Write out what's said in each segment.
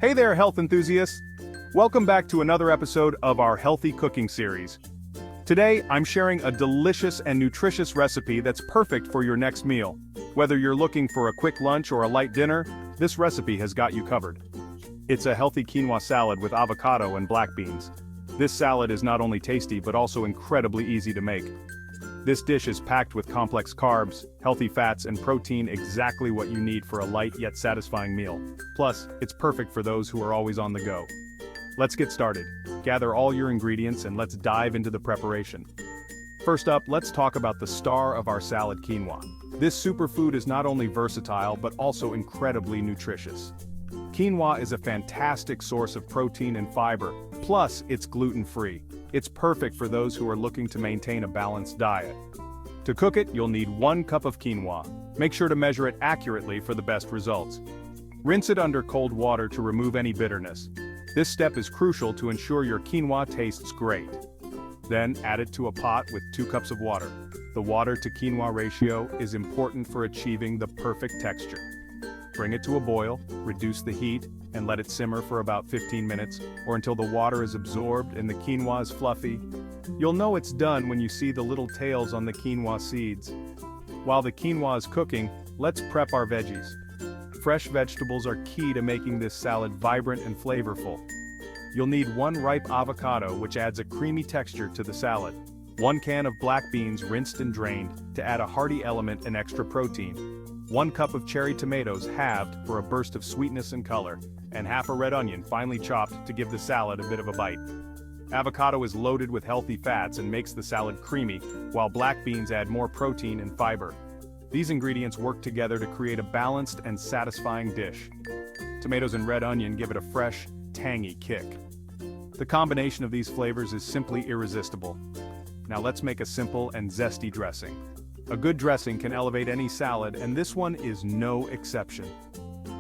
Hey there, health enthusiasts! Welcome back to another episode of our healthy cooking series. Today, I'm sharing a delicious and nutritious recipe that's perfect for your next meal. Whether you're looking for a quick lunch or a light dinner, this recipe has got you covered. It's a healthy quinoa salad with avocado and black beans. This salad is not only tasty but also incredibly easy to make. This dish is packed with complex carbs, healthy fats, and protein, exactly what you need for a light yet satisfying meal. Plus, it's perfect for those who are always on the go. Let's get started. Gather all your ingredients and let's dive into the preparation. First up, let's talk about the star of our salad, quinoa. This superfood is not only versatile but also incredibly nutritious. Quinoa is a fantastic source of protein and fiber, plus it's gluten-free. It's perfect for those who are looking to maintain a balanced diet. To cook it, you'll need 1 cup of quinoa. Make sure to measure it accurately for the best results. Rinse it under cold water to remove any bitterness. This step is crucial to ensure your quinoa tastes great. Then, add it to a pot with 2 cups of water. The water to quinoa ratio is important for achieving the perfect texture. Bring it to a boil, reduce the heat, and let it simmer for about 15 minutes, or until the water is absorbed and the quinoa is fluffy. You'll know it's done when you see the little tails on the quinoa seeds. While the quinoa is cooking, let's prep our veggies. Fresh vegetables are key to making this salad vibrant and flavorful. You'll need 1 ripe avocado, which adds a creamy texture to the salad. 1 can of black beans rinsed and drained to add a hearty element and extra protein. 1 cup of cherry tomatoes halved for a burst of sweetness and color, and half a red onion finely chopped to give the salad a bit of a bite. Avocado is loaded with healthy fats and makes the salad creamy, while black beans add more protein and fiber. These ingredients work together to create a balanced and satisfying dish. Tomatoes and red onion give it a fresh, tangy kick. The combination of these flavors is simply irresistible. Now let's make a simple and zesty dressing. A good dressing can elevate any salad, and this one is no exception.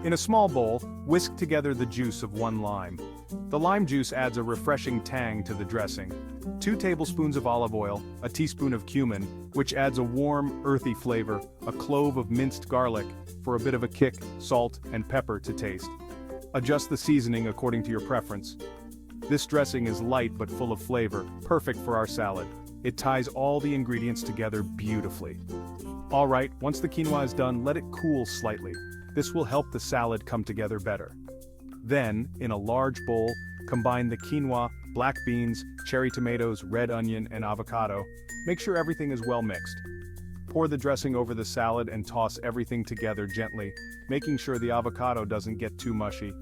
In a small bowl, whisk together the juice of 1 lime. The lime juice adds a refreshing tang to the dressing. 2 tablespoons of olive oil, a teaspoon of cumin, which adds a warm, earthy flavor, a clove of minced garlic, for a bit of a kick, salt, and pepper to taste. Adjust the seasoning according to your preference. This dressing is light but full of flavor, perfect for our salad. It ties all the ingredients together beautifully. Alright, once the quinoa is done, let it cool slightly. This will help the salad come together better. Then, in a large bowl, combine the quinoa, black beans, cherry tomatoes, red onion, and avocado. Make sure everything is well mixed. Pour the dressing over the salad and toss everything together gently, making sure the avocado doesn't get too mushy.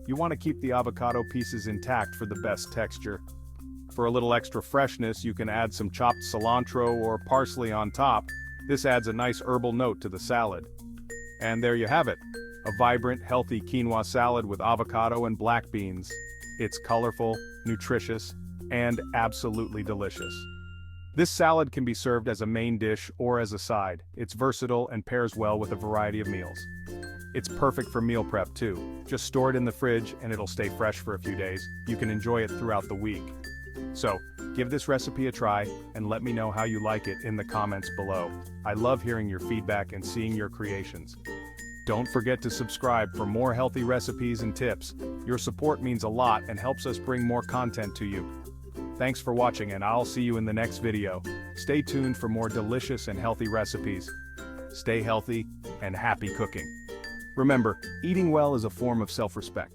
You want to keep the avocado pieces intact for the best texture. For a little extra freshness, you can add some chopped cilantro or parsley on top. This adds a nice herbal note to the salad. And there you have it, a vibrant, healthy quinoa salad with avocado and black beans. It's colorful, nutritious, and absolutely delicious. This salad can be served as a main dish or as a side. It's versatile and pairs well with a variety of meals. It's perfect for meal prep too. Just store it in the fridge and it'll stay fresh for a few days. You can enjoy it throughout the week. So, give this recipe a try and let me know how you like it in the comments below. I love hearing your feedback and seeing your creations. Don't forget to subscribe for more healthy recipes and tips. Your support means a lot and helps us bring more content to you. Thanks for watching, and I'll see you in the next video. Stay tuned for more delicious and healthy recipes. Stay healthy and happy cooking. Remember, eating well is a form of self-respect.